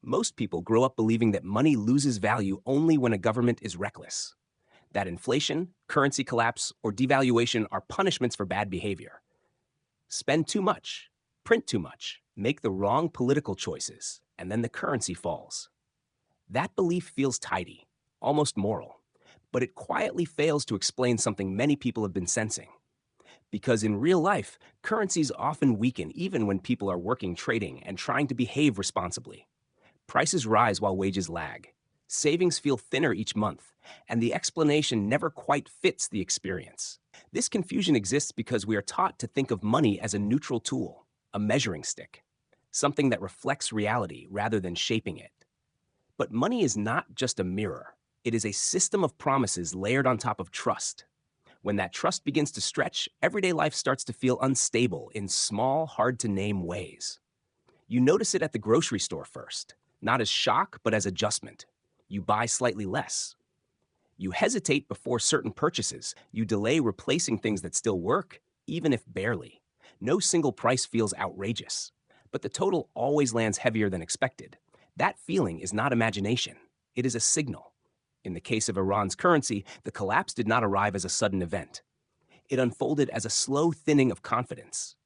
Most people grow up believing that money loses value only when a government is reckless, that inflation, currency collapse, or devaluation are punishments for bad behavior. Spend too much, print too much, make the wrong political choices, and then the currency falls. That belief feels tidy, almost moral, but it quietly fails to explain something many people have been sensing. Because in real life, currencies often weaken even when people are working, trading, and trying to behave responsibly. Prices rise while wages lag. Savings feel thinner each month, and the explanation never quite fits the experience. This confusion exists because we are taught to think of money as a neutral tool, a measuring stick, something that reflects reality rather than shaping it. But money is not just a mirror, it is a system of promises layered on top of trust. When that trust begins to stretch, everyday life starts to feel unstable in small, hard to name ways. You notice it at the grocery store first, not as shock, but as adjustment. You buy slightly less. You hesitate before certain purchases. You delay replacing things that still work, even if barely. No single price feels outrageous, but the total always lands heavier than expected. That feeling is not imagination, it is a signal. In the case of Iran's currency, the collapse did not arrive as a sudden event. It unfolded as a slow thinning of confidence.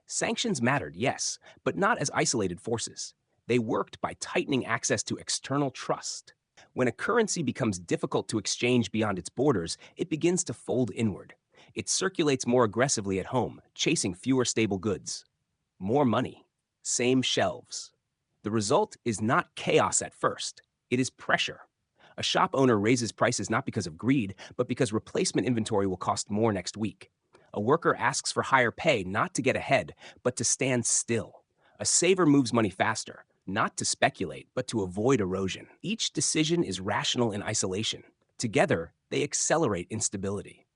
Sanctions mattered, yes, but not as isolated forces. They worked by tightening access to external trust. When a currency becomes difficult to exchange beyond its borders, it begins to fold inward. It circulates more aggressively at home, chasing fewer stable goods. More money, same shelves. The result is not chaos at first, it is pressure. A shop owner raises prices not because of greed, but because replacement inventory will cost more next week. A worker asks for higher pay not to get ahead, but to stand still. A saver moves money faster, not to speculate, but to avoid erosion. Each decision is rational in isolation. Together, they accelerate instability.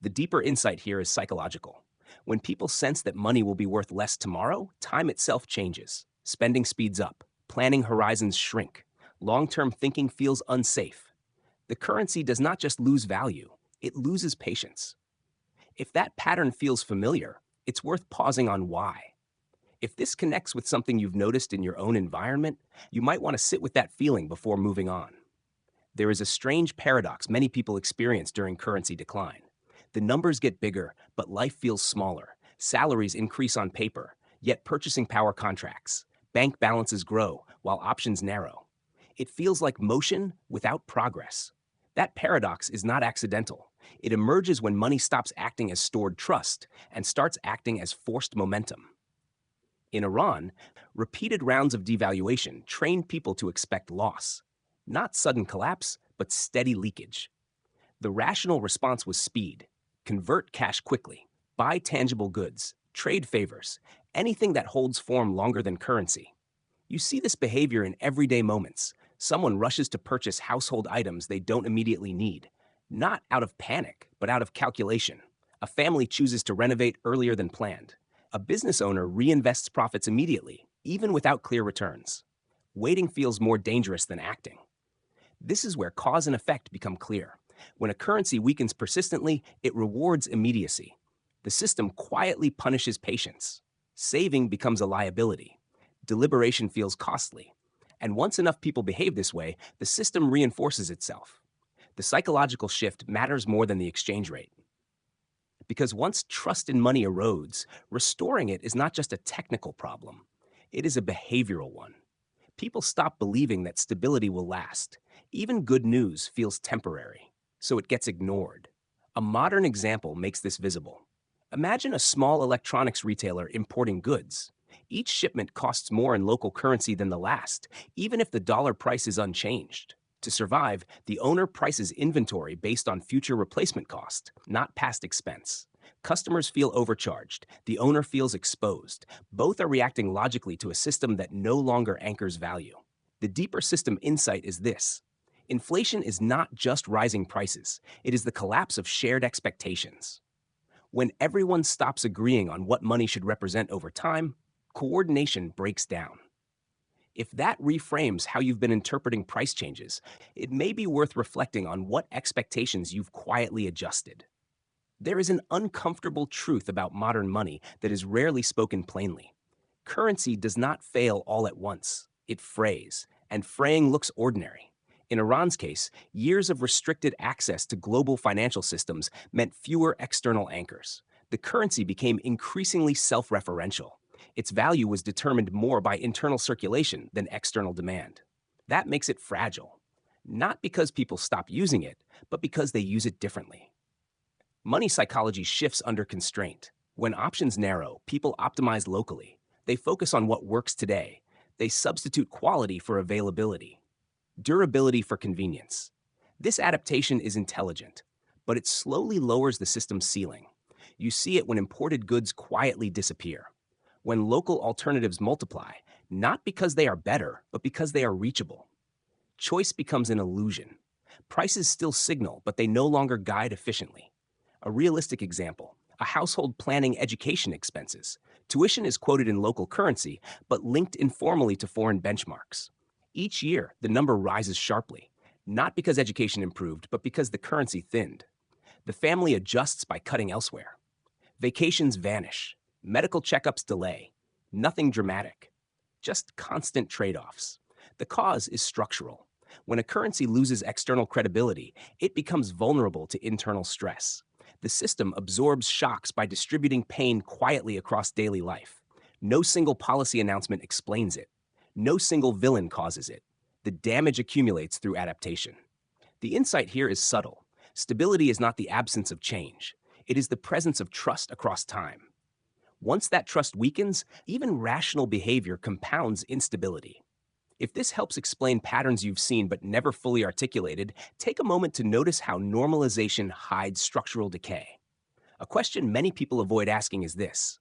The deeper insight here is psychological. When people sense that money will be worth less tomorrow, time itself changes. Spending speeds up, planning horizons shrink, long-term thinking feels unsafe. The currency does not just lose value, it loses patience. If that pattern feels familiar, it's worth pausing on why. If this connects with something you've noticed in your own environment, you might want to sit with that feeling before moving on. There is a strange paradox many people experience during currency decline. The numbers get bigger, but life feels smaller. Salaries increase on paper, yet purchasing power contracts. Bank balances grow, while options narrow. It feels like motion without progress. That paradox is not accidental. It emerges when money stops acting as stored trust and starts acting as forced momentum. In Iran, repeated rounds of devaluation trained people to expect loss. Not sudden collapse, but steady leakage. The rational response was speed. Convert cash quickly. Buy tangible goods. Trade favors. Anything that holds form longer than currency. You see this behavior in everyday moments. Someone rushes to purchase household items they don't immediately need. Not out of panic, but out of calculation. A family chooses to renovate earlier than planned. A business owner reinvests profits immediately, even without clear returns. Waiting feels more dangerous than acting. This is where cause and effect become clear. When a currency weakens persistently, it rewards immediacy. The system quietly punishes patience. Saving becomes a liability. Deliberation feels costly. And once enough people behave this way, the system reinforces itself. The psychological shift matters more than the exchange rate. Because once trust in money erodes, restoring it is not just a technical problem, it is a behavioral one. People stop believing that stability will last. Even good news feels temporary, so it gets ignored. A modern example makes this visible. Imagine a small electronics retailer importing goods. Each shipment costs more in local currency than the last, even if the dollar price is unchanged. To survive, the owner prices inventory based on future replacement cost, not past expense. Customers feel overcharged. The owner feels exposed. Both are reacting logically to a system that no longer anchors value. The deeper system insight is this. Inflation is not just rising prices, it is the collapse of shared expectations. When everyone stops agreeing on what money should represent over time, coordination breaks down. If that reframes how you've been interpreting price changes, it may be worth reflecting on what expectations you've quietly adjusted. There is an uncomfortable truth about modern money that is rarely spoken plainly. Currency does not fail all at once. it frays, and fraying looks ordinary. In Iran's case, years of restricted access to global financial systems meant fewer external anchors. The currency became increasingly self-referential. Its value was determined more by internal circulation than external demand. That makes it fragile, not because people stop using it, but because they use it differently. Money psychology shifts under constraint. When options narrow, people optimize locally. They focus on what works today. They substitute quality for availability, durability for convenience. This adaptation is intelligent, but it slowly lowers the system's ceiling. You see it when imported goods quietly disappear, when local alternatives multiply, not because they are better, but because they are reachable. Choice becomes an illusion. Prices still signal, but they no longer guide efficiently. A realistic example: a household planning education expenses. Tuition is quoted in local currency, but linked informally to foreign benchmarks. Each year, the number rises sharply, not because education improved, but because the currency thinned. The family adjusts by cutting elsewhere. Vacations vanish. Medical checkups delay. Nothing dramatic, just constant trade-offs. The cause is structural. When a currency loses external credibility, it becomes vulnerable to internal stress. The system absorbs shocks by distributing pain quietly across daily life. No single policy announcement explains it. No single villain causes it. The damage accumulates through adaptation. The insight here is subtle. Stability is not the absence of change. It is the presence of trust across time. Once that trust weakens, even rational behavior compounds instability. If this helps explain patterns you've seen but never fully articulated, take a moment to notice how normalization hides structural decay. A question many people avoid asking is this: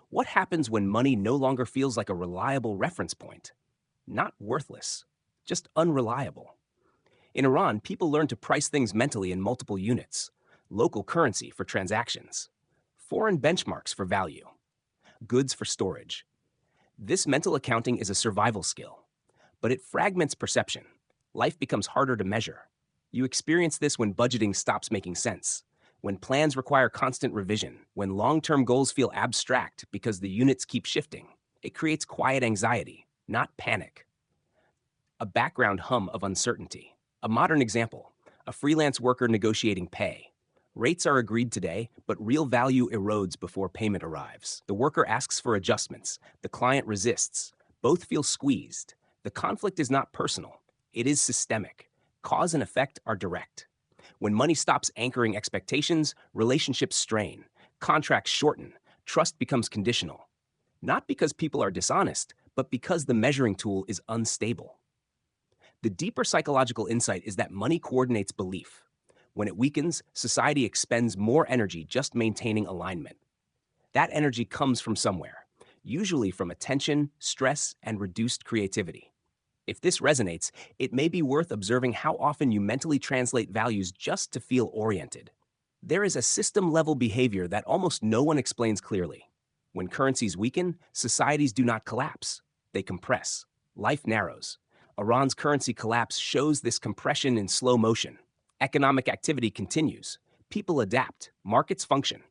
what happens when money no longer feels like a reliable reference point? Not worthless, just unreliable. In Iran, people learn to price things mentally in multiple units: local currency for transactions, foreign benchmarks for value, goods for storage. This mental accounting is a survival skill, but it fragments perception. Life becomes harder to measure. You experience this when budgeting stops making sense, when plans require constant revision, when long-term goals feel abstract because the units keep shifting. It creates quiet anxiety, not panic. A background hum of uncertainty. A modern example: a freelance worker negotiating pay. Rates are agreed today, but real value erodes before payment arrives. The worker asks for adjustments. The client resists. Both feel squeezed. The conflict is not personal. It is systemic. Cause and effect are direct. When money stops anchoring expectations, relationships strain, contracts shorten, trust becomes conditional. Not because people are dishonest, but because the measuring tool is unstable. The deeper psychological insight is that money coordinates belief. When it weakens, society expends more energy just maintaining alignment. That energy comes from somewhere, usually from attention, stress, and reduced creativity. If this resonates, it may be worth observing how often you mentally translate values just to feel oriented. There is a system-level behavior that almost no one explains clearly. When currencies weaken, societies do not collapse. They compress. Life narrows. Iran's currency collapse shows this compression in slow motion. Economic activity continues. People adapt. Markets function.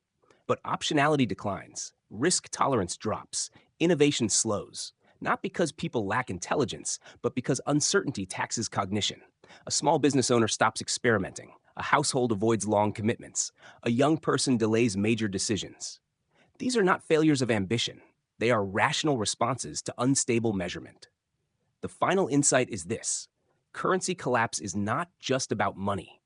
But optionality declines. Risk tolerance drops. Innovation slows. Not because people lack intelligence, but because uncertainty taxes cognition. A small business owner stops experimenting. A household avoids long commitments. A young person delays major decisions. These are not failures of ambition. They are rational responses to unstable measurement. The final insight is this: currency collapse is not just about money.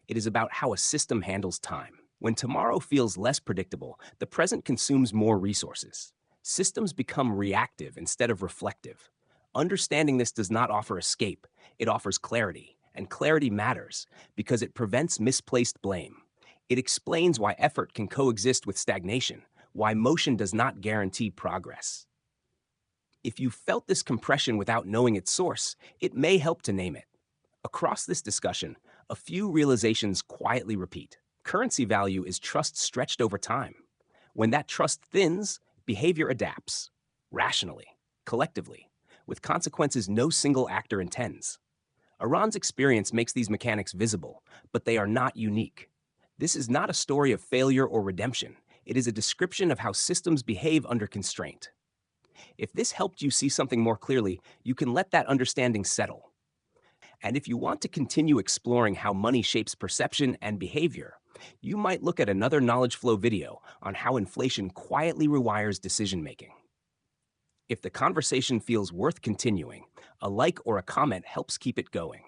It is about how a system handles time. When tomorrow feels less predictable, the present consumes more resources. Systems become reactive instead of reflective. Understanding this does not offer escape. It offers clarity, and clarity matters because it prevents misplaced blame. It explains why effort can coexist with stagnation, why motion does not guarantee progress. If you felt this compression without knowing its source, it may help to name it. Across this discussion, a few realizations quietly repeat. Currency value is trust stretched over time. When that trust thins, behavior adapts, rationally, collectively, with consequences no single actor intends. Iran's experience makes these mechanics visible, but they are not unique. This is not a story of failure or redemption. It is a description of how systems behave under constraint. If this helped you see something more clearly, you can let that understanding settle. And if you want to continue exploring how money shapes perception and behavior, you might look at another Knowledge Flow video on how inflation quietly rewires decision making. If the conversation feels worth continuing, a like or a comment helps keep it going.